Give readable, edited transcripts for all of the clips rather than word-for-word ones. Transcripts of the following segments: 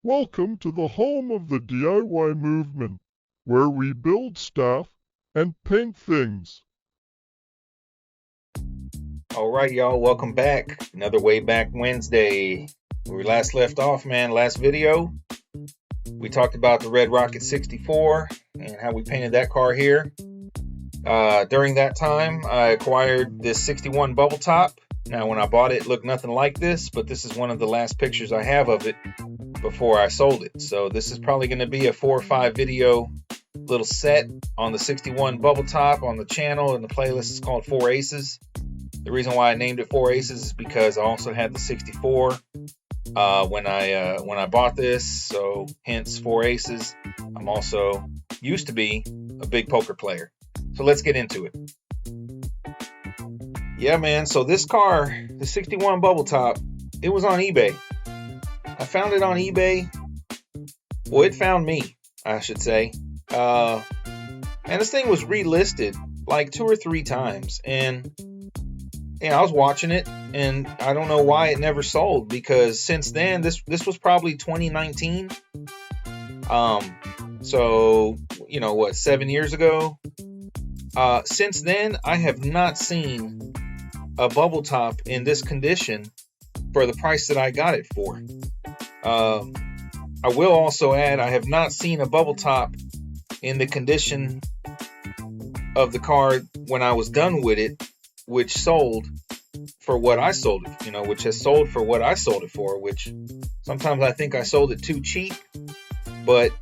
Welcome to the home of the DIY movement, where we build stuff and paint things. All right, y'all, welcome back. Another Way Back Wednesday. Where we last left off, man, last video, we talked about the Red Rocket 64 and how we painted that car here. During that time, I acquired this 61 bubble top. Now, when I bought it, it looked nothing like this, but this is one of the last pictures I have of it before I sold it. So this is probably going to be a 4 or 5 video little set on the 61 bubble top on the channel, and the playlist is called 4 Aces. The reason why I named it 4 Aces is because I also had the 64 when I bought this, so hence 4 Aces. I'm also used to be a big poker player. So let's get into it. Yeah, man, so this car, the 61 bubble top, it was on eBay. I found it on eBay. Well, it found me, I should say. And this thing was relisted like 2 or 3 times, and I was watching it, and I don't know why it never sold, because since then, this was probably 2019. So, you know what, 7 years ago? Since then, I have not seen a bubble top in this condition for the price that I got it for. I will also add, I have not seen a bubble top in the condition of the car when I was done with it, which sold for what I sold it, which has sold for what I sold it for, which sometimes I think I sold it too cheap, but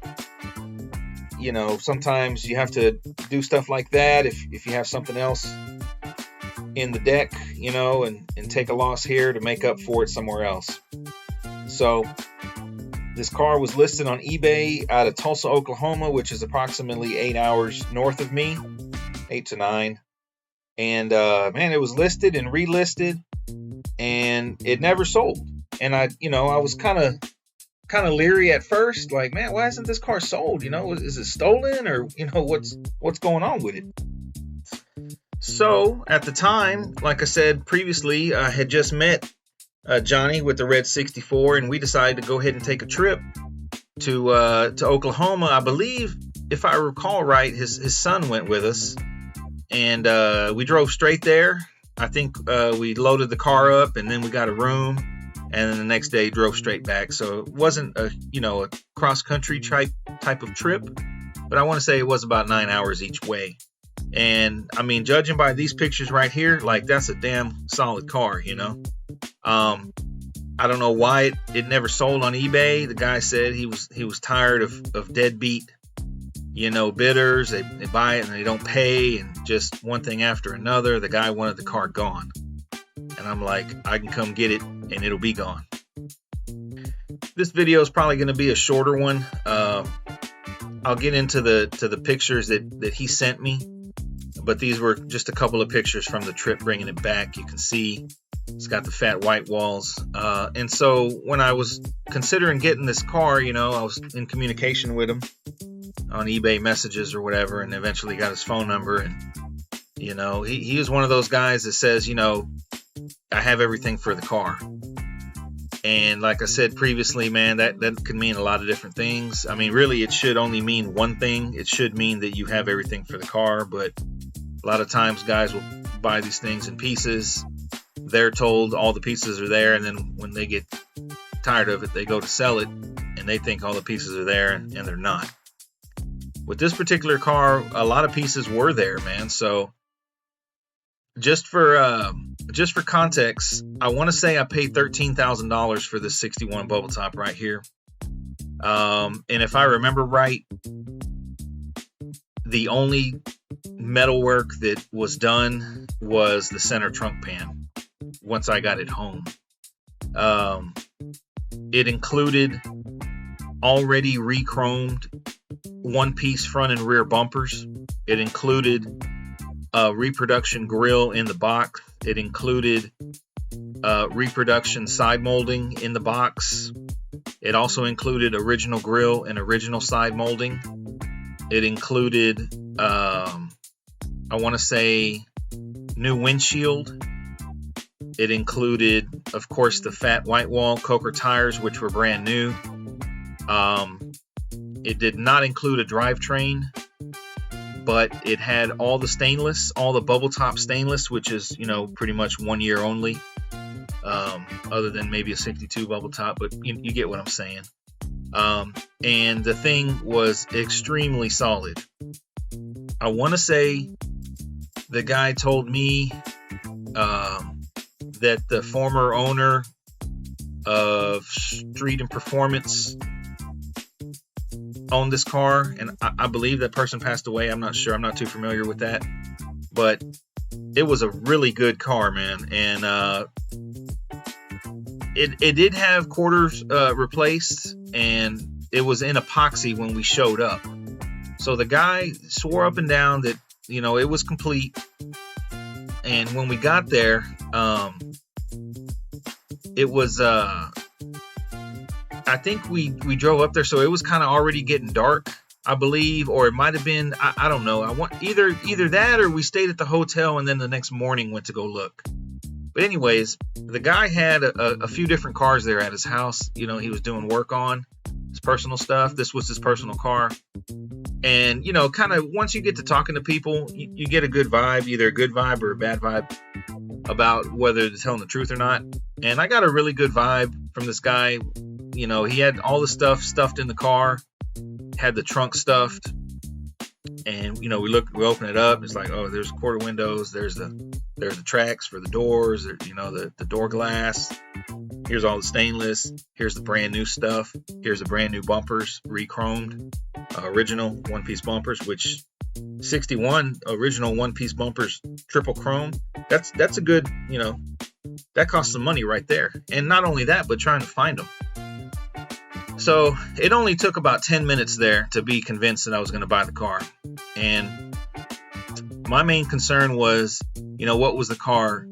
sometimes you have to do stuff like that if you have something else in the deck, and take a loss here to make up for it somewhere else. So this car was listed on eBay out of Tulsa, Oklahoma, which is approximately 8 hours north of me, 8 to 9. And man, it was listed and relisted, and it never sold. And I was kind of leery at first, like, man, why isn't this car sold? Is it stolen, or what's going on with it? So at the time, like I said previously, I had just met Johnny with the Red 64, and we decided to go ahead and take a trip to Oklahoma. I believe, if I recall right, his son went with us, and we drove straight there. I think we loaded the car up, and then we got a room, and then the next day drove straight back. So it wasn't a cross country type of trip, but I want to say it was about 9 hours each way. And I mean, judging by these pictures right here, like, that's a damn solid car, I don't know why it never sold on eBay. The guy said he was tired of deadbeat, bidders. They buy it and they don't pay, and just one thing after another. The guy wanted the car gone, and I'm like, I can come get it and it'll be gone. This video is probably going to be a shorter one. I'll get into the pictures that he sent me, but these were just a couple of pictures from the trip bringing it back. You can see it's got the fat white walls. And so when I was considering getting this car, I was in communication with him on eBay messages or whatever, and eventually got his phone number. And, he is one of those guys that says, I have everything for the car. And like I said previously, man, that could mean a lot of different things. I mean, really, it should only mean one thing. It should mean that you have everything for the car, but a lot of times guys will buy these things in pieces. They're told all the pieces are there, and then when they get tired of it, they go to sell it, and they think all the pieces are there, and they're not. With this particular car, a lot of pieces were there, man. So just for context, I want to say I paid $13,000 for this 61 bubble top right here. And if I remember right, the only metalwork that was done was the center trunk pan once I got it home. It included already re-chromed one-piece front and rear bumpers. It included a reproduction grill in the box. It included reproduction side molding in the box. It also included original grill and original side molding. It included, I want to say, new windshield. It included, of course, the fat white wall Coker tires, which were brand new. It did not include a drivetrain, but it had all the stainless, all the bubble top stainless, which is, pretty much 1 year only, other than maybe a 62 bubble top, but you get what I'm saying. And the thing was extremely solid. I want to say the guy told me that the former owner of Street and Performance owned this car, and I believe that person passed away. I'm not sure. I'm not too familiar with that, but it was a really good car, man. And it did have quarters replaced, and it was in epoxy when we showed up. So the guy swore up and down that, it was complete. And when we got there, it was, I think we drove up there, so it was kind of already getting dark, I believe, or it might have been, I don't know. I want either that, or we stayed at the hotel and then the next morning went to go look. But anyways, the guy had a few different cars there at his house. He was doing work on his personal stuff. This was his personal car. And, kind of once you get to talking to people, you get a good vibe, either a good vibe or a bad vibe about whether they're telling the truth or not. And I got a really good vibe from this guy. He had all the stuff stuffed in the car, had the trunk stuffed. And, we open it up. It's like, oh, there's quarter windows. There's the tracks for the doors, the door glass. Here's all the stainless. Here's the brand new stuff. Here's the brand new bumpers, re-chromed, original one-piece bumpers, which 61 original one-piece bumpers, triple chrome. That's a good, that costs some money right there. And not only that, but trying to find them. So it only took about 10 minutes there to be convinced that I was going to buy the car. And my main concern was, what was the car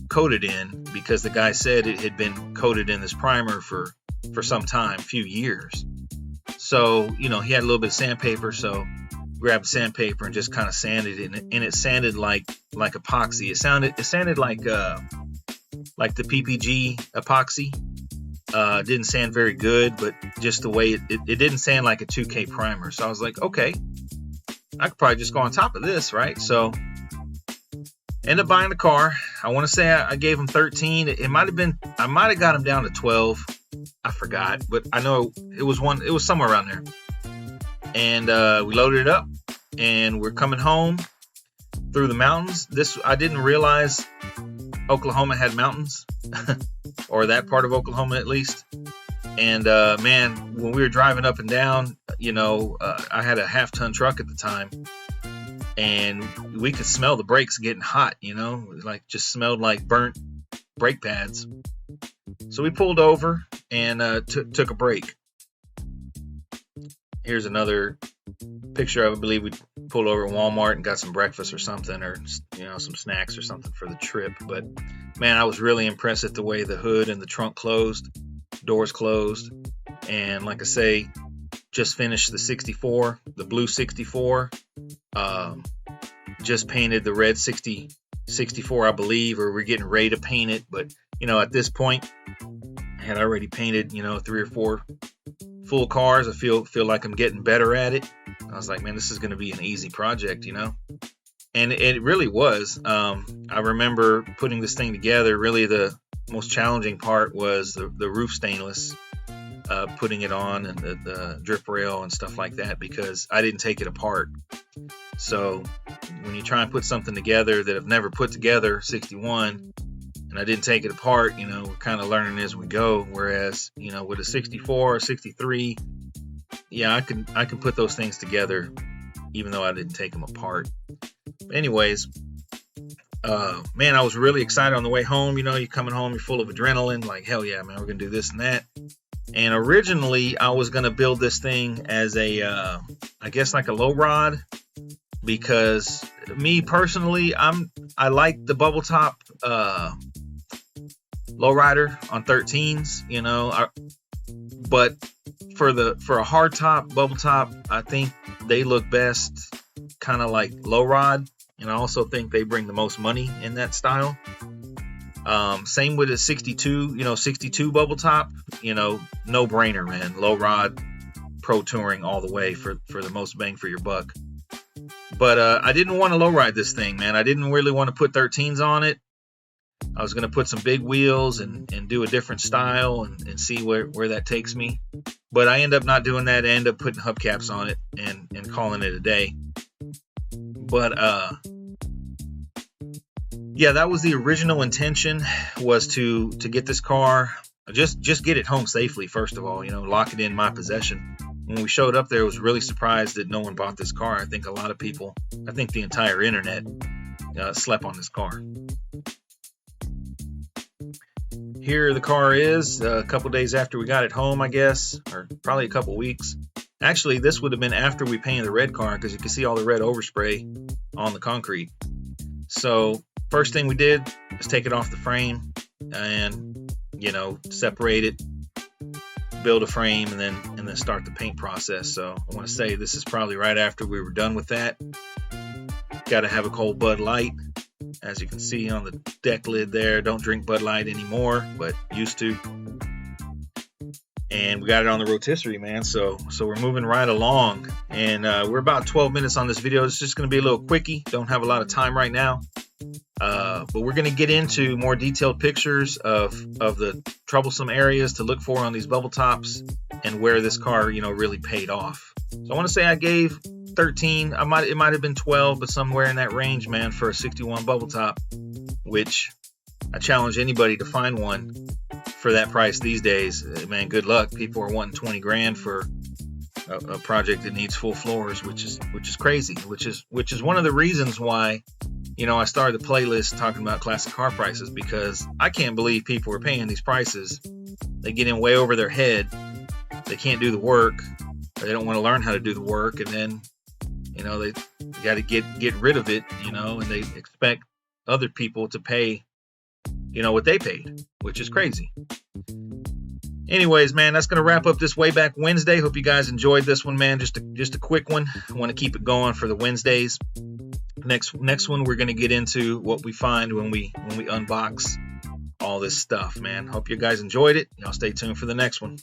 coated in? Because the guy said it had been coated in this primer for some time, few years. So, he had a little bit of sandpaper, so grabbed sandpaper and just kind of sanded it, and it sanded like epoxy. It sounded like the PPG epoxy. Didn't sand very good, but just the way it didn't sand like a 2K primer. So I was like, okay, I could probably just go on top of this, right? So ended up buying the car. I want to say I gave him 13. I might have got him down to 12. I forgot, but I know it was somewhere around there. And we loaded it up, and we're coming home through the mountains. I didn't realize Oklahoma had mountains, or that part of Oklahoma at least. And man, when we were driving up and down, I had a half-ton truck at the time, and we could smell the brakes getting hot. It just smelled like burnt brake pads. So we pulled over and took a break. Here's another picture of it. I believe we pulled over at Walmart and got some breakfast or something, or some snacks or something for the trip. But man, I was really impressed at the way the hood and the trunk closed, doors closed. And like I say, just finished the 64, the blue 64. Just painted the red 64, I believe, or we're getting ready to paint it. But at this point, I had already painted 3 or 4 full cars. I feel like I'm getting better at it. I was like, man, this is going to be an easy project, and it really was. I remember putting this thing together. Really, the most challenging part was the roof stainless, putting it on, and the drip rail and stuff like that, because I didn't take it apart. So when you try and put something together that I've never put together, 61, and I didn't take it apart, we're kind of learning as we go. Whereas, with a 64 or 63, yeah, I can put those things together, even though I didn't take them apart. But anyways, man, I was really excited on the way home. You're coming home, you're full of adrenaline, like, hell yeah, man, we're gonna do this and that. And originally, I was gonna build this thing as a, I guess like a low rod, because me personally, I like the bubble top lowrider on 13s, but for a hard top, bubble top, I think they look best kind of like low rod, and I also think they bring the most money in that style. Same with a 62, 62 bubble top, no brainer, man. Low rod pro touring all the way for the most bang for your buck. But I didn't want to lowride this thing, man. I didn't really want to put 13s on it. I was going to put some big wheels and do a different style and see where that takes me. But I end up not doing that. I end up putting hubcaps on it and calling it a day. But yeah, that was the original intention, was to get this car, just get it home safely, first of all, lock it in my possession. When we showed up there, I was really surprised that no one bought this car. I think a lot of people, I think the entire internet slept on this car. Here the car is, a couple days after we got it home, I guess, or probably a couple weeks. Actually, this would have been after we painted the red car, because you can see all the red overspray on the concrete. So first thing we did was take it off the frame and, separate it, build a frame, and then start the paint process. So I want to say this is probably right after we were done with that. Got to have a cold Bud Light. As you can see on the deck lid there, don't drink Bud Light anymore, but used to. And we got it on the rotisserie, man. So we're moving right along, and we're about 12 minutes on this video. It's just going to be a little quickie. Don't have a lot of time right now, but we're going to get into more detailed pictures of the troublesome areas to look for on these bubble tops and where this car, really paid off. So I want to say I gave 13. It might have been 12, but somewhere in that range, man, for a 61 bubble top, which I challenge anybody to find one for that price these days. Man, good luck. People are wanting 20 grand for a project that needs full floors, which is crazy, which is one of the reasons why, I started the playlist talking about classic car prices, because I can't believe people are paying these prices. They get in way over their head. They can't do the work, or they don't want to learn how to do the work, and then they got to get rid of it, and they expect other people to pay, what they paid, which is crazy. Anyways, man, that's going to wrap up this Way Back Wednesday. Hope you guys enjoyed this one, man. Just a quick one. I want to keep it going for the Wednesdays. Next one, we're going to get into what we find when we unbox all this stuff, man. Hope you guys enjoyed it. Y'all stay tuned for the next one.